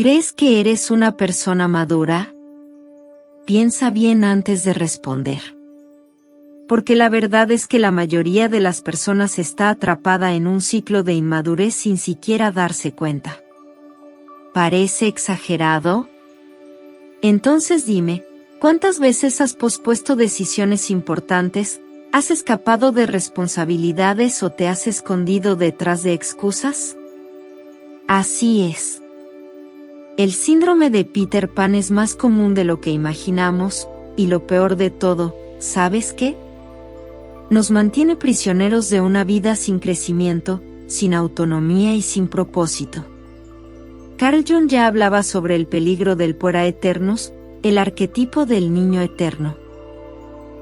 ¿Crees que eres una persona madura? Piensa bien antes de responder. Porque la verdad es que la mayoría de las personas está atrapada en un ciclo de inmadurez sin siquiera darse cuenta. ¿Parece exagerado? Entonces dime, ¿cuántas veces has pospuesto decisiones importantes, has escapado de responsabilidades o te has escondido detrás de excusas? Así es. El síndrome de Peter Pan es más común de lo que imaginamos, y lo peor de todo, ¿sabes qué? Nos mantiene prisioneros de una vida sin crecimiento, sin autonomía y sin propósito. Carl Jung ya hablaba sobre el peligro del puera eternus, el arquetipo del niño eterno.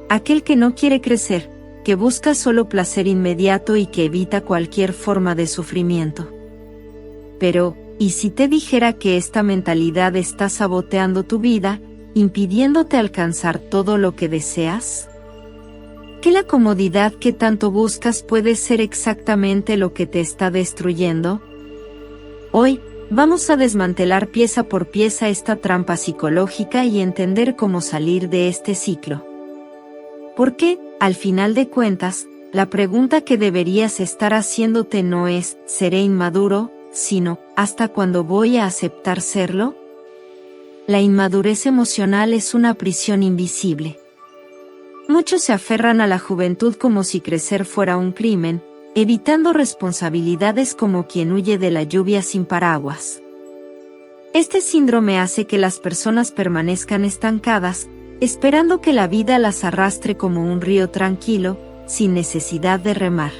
Aquel que no quiere crecer, que busca solo placer inmediato y que evita cualquier forma de sufrimiento. Pero, ¿y si te dijera que esta mentalidad está saboteando tu vida, impidiéndote alcanzar todo lo que deseas? ¿Que la comodidad que tanto buscas puede ser exactamente lo que te está destruyendo? Hoy, vamos a desmantelar pieza por pieza esta trampa psicológica y entender cómo salir de este ciclo. Porque, al final de cuentas, la pregunta que deberías estar haciéndote no es, ¿seré inmaduro?, sino, ¿hasta cuándo voy a aceptar serlo? La inmadurez emocional es una prisión invisible. Muchos se aferran a la juventud como si crecer fuera un crimen, evitando responsabilidades como quien huye de la lluvia sin paraguas. Este síndrome hace que las personas permanezcan estancadas, esperando que la vida las arrastre como un río tranquilo, sin necesidad de remar.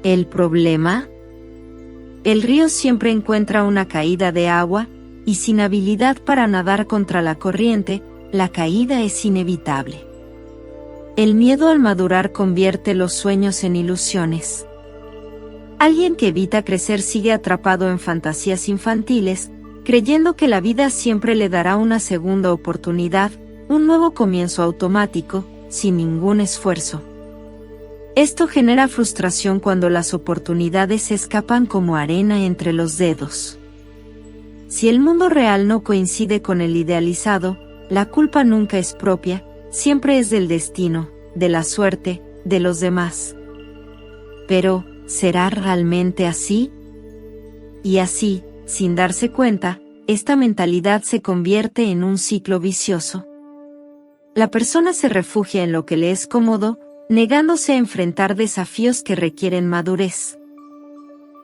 ¿El problema? El río siempre encuentra una caída de agua, y sin habilidad para nadar contra la corriente, la caída es inevitable. El miedo al madurar convierte los sueños en ilusiones. Alguien que evita crecer sigue atrapado en fantasías infantiles, creyendo que la vida siempre le dará una segunda oportunidad, un nuevo comienzo automático, sin ningún esfuerzo. Esto genera frustración cuando las oportunidades se escapan como arena entre los dedos. Si el mundo real no coincide con el idealizado, la culpa nunca es propia, siempre es del destino, de la suerte, de los demás. Pero, ¿será realmente así? Y así, sin darse cuenta, esta mentalidad se convierte en un ciclo vicioso. La persona se refugia en lo que le es cómodo, negándose a enfrentar desafíos que requieren madurez.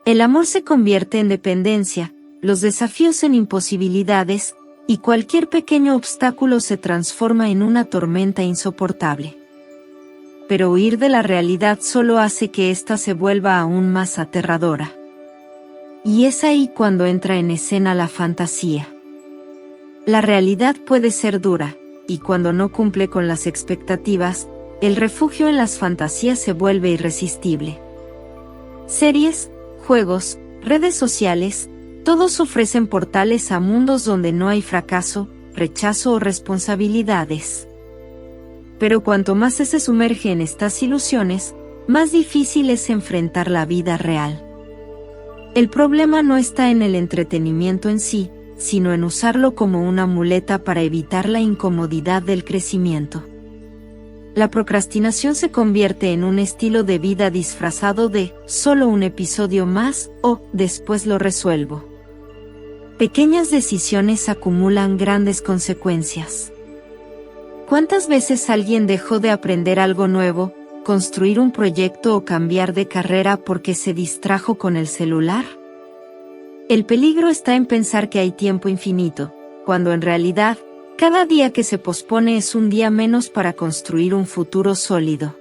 El amor se convierte en dependencia, los desafíos en imposibilidades, y cualquier pequeño obstáculo se transforma en una tormenta insoportable. Pero huir de la realidad solo hace que ésta se vuelva aún más aterradora. Y es ahí cuando entra en escena la fantasía. La realidad puede ser dura, y cuando no cumple con las expectativas, el refugio en las fantasías se vuelve irresistible. Series, juegos, redes sociales, todos ofrecen portales a mundos donde no hay fracaso, rechazo o responsabilidades. Pero cuanto más se sumerge en estas ilusiones, más difícil es enfrentar la vida real. El problema no está en el entretenimiento en sí, sino en usarlo como una muleta para evitar la incomodidad del crecimiento. La procrastinación se convierte en un estilo de vida disfrazado de solo un episodio más o después lo resuelvo. Pequeñas decisiones acumulan grandes consecuencias. ¿Cuántas veces alguien dejó de aprender algo nuevo, construir un proyecto o cambiar de carrera porque se distrajo con el celular? El peligro está en pensar que hay tiempo infinito, cuando en realidad, cada día que se pospone es un día menos para construir un futuro sólido.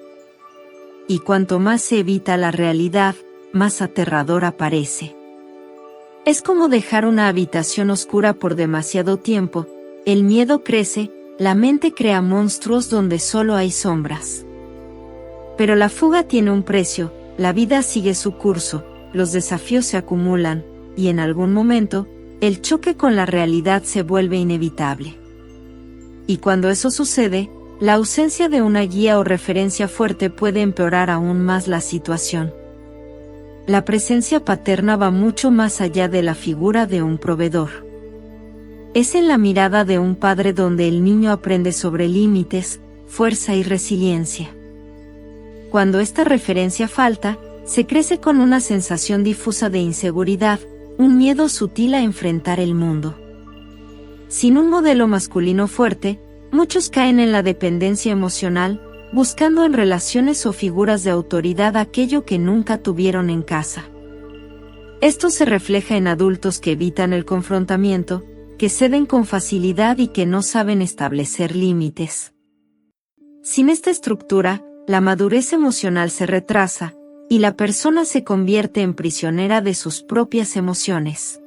Y cuanto más se evita la realidad, más aterradora parece. Es como dejar una habitación oscura por demasiado tiempo, el miedo crece, la mente crea monstruos donde solo hay sombras. Pero la fuga tiene un precio, la vida sigue su curso, los desafíos se acumulan, y en algún momento, el choque con la realidad se vuelve inevitable. Y cuando eso sucede, la ausencia de una guía o referencia fuerte puede empeorar aún más la situación. La presencia paterna va mucho más allá de la figura de un proveedor. Es en la mirada de un padre donde el niño aprende sobre límites, fuerza y resiliencia. Cuando esta referencia falta, se crece con una sensación difusa de inseguridad, un miedo sutil a enfrentar el mundo. Sin un modelo masculino fuerte, muchos caen en la dependencia emocional, buscando en relaciones o figuras de autoridad aquello que nunca tuvieron en casa. Esto se refleja en adultos que evitan el confrontamiento, que ceden con facilidad y que no saben establecer límites. Sin esta estructura, la madurez emocional se retrasa, y la persona se convierte en prisionera de sus propias emociones.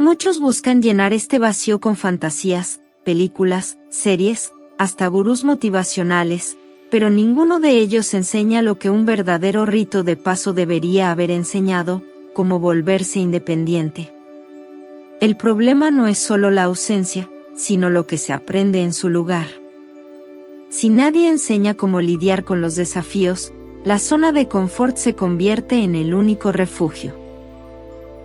Muchos buscan llenar este vacío con fantasías, películas, series, hasta gurús motivacionales, pero ninguno de ellos enseña lo que un verdadero rito de paso debería haber enseñado, como volverse independiente. El problema no es solo la ausencia, sino lo que se aprende en su lugar. Si nadie enseña cómo lidiar con los desafíos, la zona de confort se convierte en el único refugio.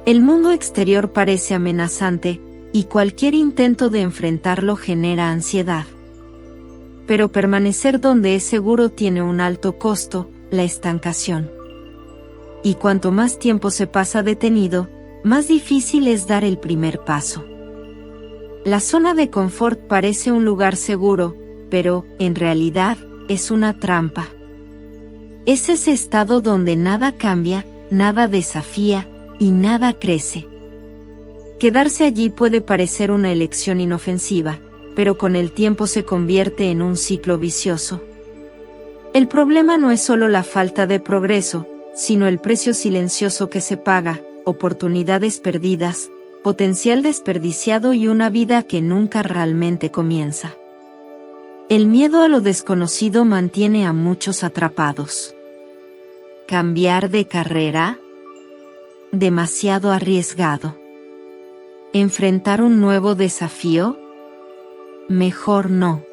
El mundo exterior parece amenazante, y cualquier intento de enfrentarlo genera ansiedad. Pero permanecer donde es seguro tiene un alto costo, la estancación. Y cuanto más tiempo se pasa detenido, más difícil es dar el primer paso. La zona de confort parece un lugar seguro, pero, en realidad, es una trampa. Es ese estado donde nada cambia, nada desafía, y nada crece. Quedarse allí puede parecer una elección inofensiva, pero con el tiempo se convierte en un ciclo vicioso. El problema no es solo la falta de progreso, sino el precio silencioso que se paga, oportunidades perdidas, potencial desperdiciado y una vida que nunca realmente comienza. El miedo a lo desconocido mantiene a muchos atrapados. ¿Cambiar de carrera? Demasiado arriesgado. ¿Enfrentar un nuevo desafío? Mejor no.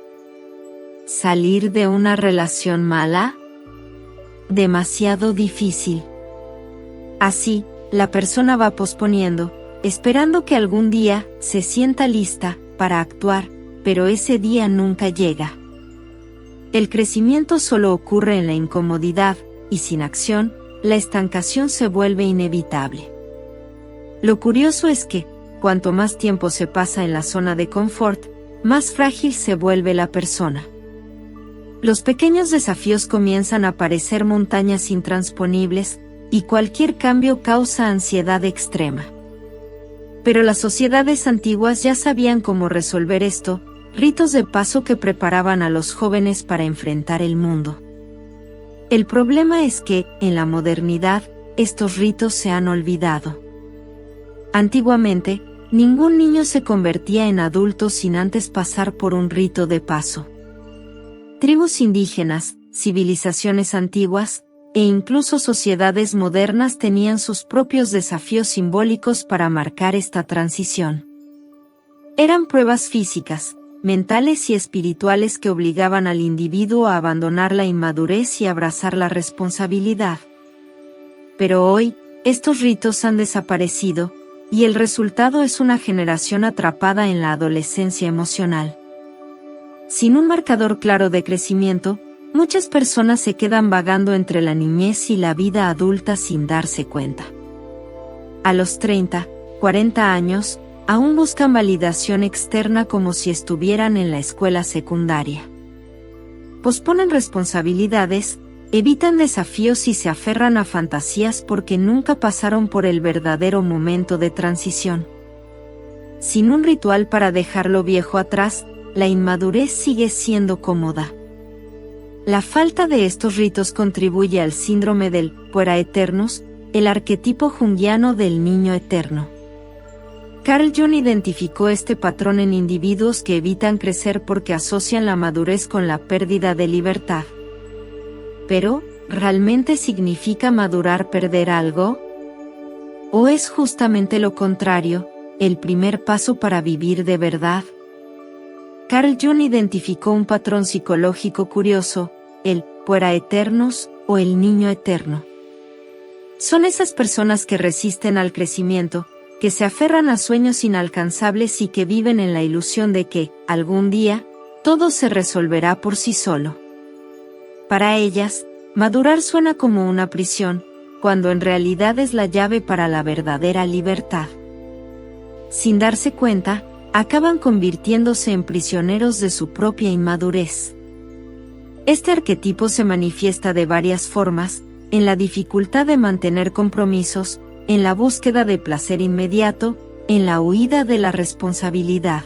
¿Salir de una relación mala? Demasiado difícil. Así, la persona va posponiendo, esperando que algún día se sienta lista para actuar, pero ese día nunca llega. El crecimiento solo ocurre en la incomodidad, y sin acción, la estancación se vuelve inevitable. Lo curioso es que, cuanto más tiempo se pasa en la zona de confort, más frágil se vuelve la persona. Los pequeños desafíos comienzan a parecer montañas intransponibles, y cualquier cambio causa ansiedad extrema. Pero las sociedades antiguas ya sabían cómo resolver esto, ritos de paso que preparaban a los jóvenes para enfrentar el mundo. El problema es que, en la modernidad, estos ritos se han olvidado. Antiguamente, ningún niño se convertía en adulto sin antes pasar por un rito de paso. Tribus indígenas, civilizaciones antiguas, e incluso sociedades modernas tenían sus propios desafíos simbólicos para marcar esta transición. Eran pruebas físicas, mentales y espirituales que obligaban al individuo a abandonar la inmadurez y abrazar la responsabilidad. Pero hoy, estos ritos han desaparecido, y el resultado es una generación atrapada en la adolescencia emocional. Sin un marcador claro de crecimiento, muchas personas se quedan vagando entre la niñez y la vida adulta sin darse cuenta. A los 30, 40 años, aún buscan validación externa como si estuvieran en la escuela secundaria. Posponen responsabilidades, evitan desafíos y se aferran a fantasías porque nunca pasaron por el verdadero momento de transición. Sin un ritual para dejar lo viejo atrás, la inmadurez sigue siendo cómoda. La falta de estos ritos contribuye al síndrome del puera eternus, el arquetipo junguiano del niño eterno. Carl Jung identificó este patrón en individuos que evitan crecer porque asocian la madurez con la pérdida de libertad. Pero, ¿realmente significa madurar perder algo? ¿O es justamente lo contrario, el primer paso para vivir de verdad? Carl Jung identificó un patrón psicológico curioso, el puera eternus o el niño eterno. Son esas personas que resisten al crecimiento, que se aferran a sueños inalcanzables y que viven en la ilusión de que, algún día, todo se resolverá por sí solo. Para ellas, madurar suena como una prisión, cuando en realidad es la llave para la verdadera libertad. Sin darse cuenta, acaban convirtiéndose en prisioneros de su propia inmadurez. Este arquetipo se manifiesta de varias formas, en la dificultad de mantener compromisos, en la búsqueda de placer inmediato, en la huida de la responsabilidad.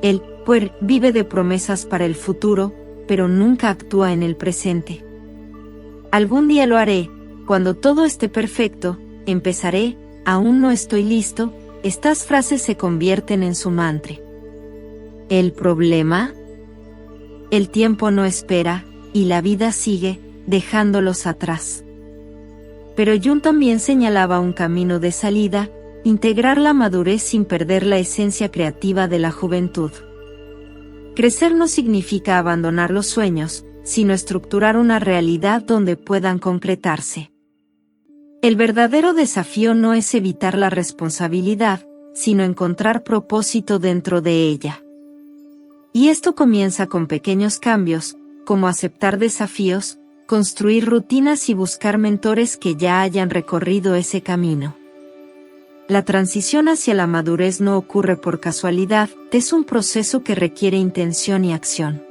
El puer vive de promesas para el futuro, pero nunca actúa en el presente. Algún día lo haré, cuando todo esté perfecto, empezaré, aún no estoy listo. Estas frases se convierten en su mantra. ¿El problema? El tiempo no espera, y la vida sigue, dejándolos atrás. Pero Jung también señalaba un camino de salida: integrar la madurez sin perder la esencia creativa de la juventud. Crecer no significa abandonar los sueños, sino estructurar una realidad donde puedan concretarse. El verdadero desafío no es evitar la responsabilidad, sino encontrar propósito dentro de ella. Y esto comienza con pequeños cambios, como aceptar desafíos, construir rutinas y buscar mentores que ya hayan recorrido ese camino. La transición hacia la madurez no ocurre por casualidad, es un proceso que requiere intención y acción.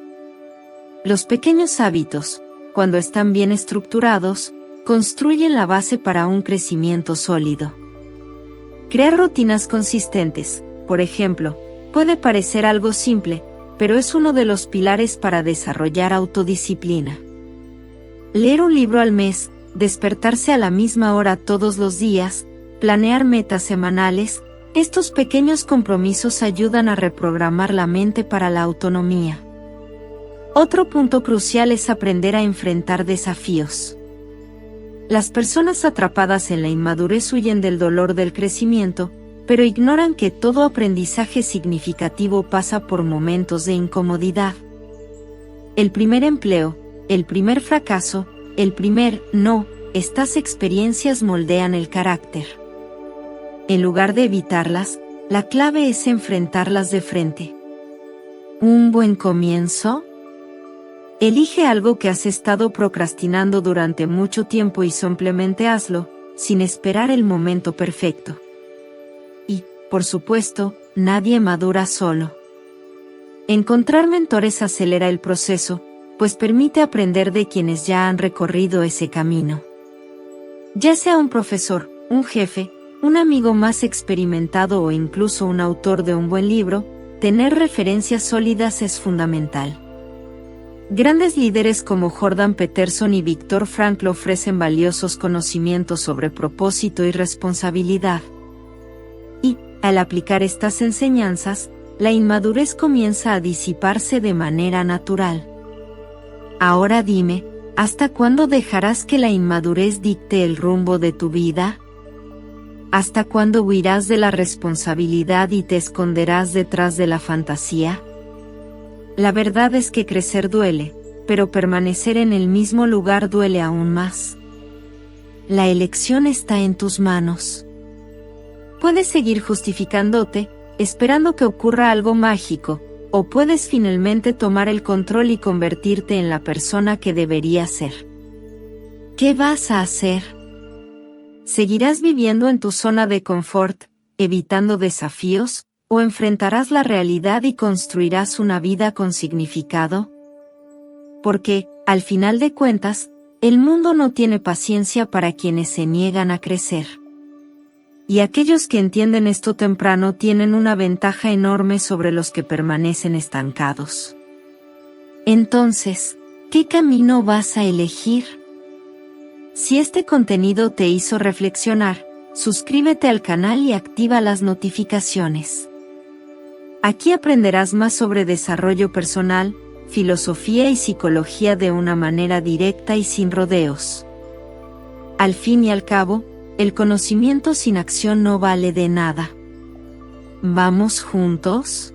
Los pequeños hábitos, cuando están bien estructurados, construyen la base para un crecimiento sólido. Crear rutinas consistentes, por ejemplo, puede parecer algo simple, pero es uno de los pilares para desarrollar autodisciplina. Leer un libro al mes, despertarse a la misma hora todos los días, planear metas semanales, estos pequeños compromisos ayudan a reprogramar la mente para la autonomía. Otro punto crucial es aprender a enfrentar desafíos. Las personas atrapadas en la inmadurez huyen del dolor del crecimiento, pero ignoran que todo aprendizaje significativo pasa por momentos de incomodidad. El primer empleo, el primer fracaso, el primer no, estas experiencias moldean el carácter. En lugar de evitarlas, la clave es enfrentarlas de frente. ¿Un buen comienzo? Elige algo que has estado procrastinando durante mucho tiempo y simplemente hazlo, sin esperar el momento perfecto. Y, por supuesto, nadie madura solo. Encontrar mentores acelera el proceso, pues permite aprender de quienes ya han recorrido ese camino. Ya sea un profesor, un jefe, un amigo más experimentado o incluso un autor de un buen libro, tener referencias sólidas es fundamental. Grandes líderes como Jordan Peterson y Viktor Frankl ofrecen valiosos conocimientos sobre propósito y responsabilidad. Y, al aplicar estas enseñanzas, la inmadurez comienza a disiparse de manera natural. Ahora dime, ¿hasta cuándo dejarás que la inmadurez dicte el rumbo de tu vida? ¿Hasta cuándo huirás de la responsabilidad y te esconderás detrás de la fantasía? La verdad es que crecer duele, pero permanecer en el mismo lugar duele aún más. La elección está en tus manos. Puedes seguir justificándote, esperando que ocurra algo mágico, o puedes finalmente tomar el control y convertirte en la persona que deberías ser. ¿Qué vas a hacer? ¿Seguirás viviendo en tu zona de confort, evitando desafíos? ¿O enfrentarás la realidad y construirás una vida con significado? Porque, al final de cuentas, el mundo no tiene paciencia para quienes se niegan a crecer. Y aquellos que entienden esto temprano tienen una ventaja enorme sobre los que permanecen estancados. Entonces, ¿qué camino vas a elegir? Si este contenido te hizo reflexionar, suscríbete al canal y activa las notificaciones. Aquí aprenderás más sobre desarrollo personal, filosofía y psicología de una manera directa y sin rodeos. Al fin y al cabo, el conocimiento sin acción no vale de nada. ¿Vamos juntos?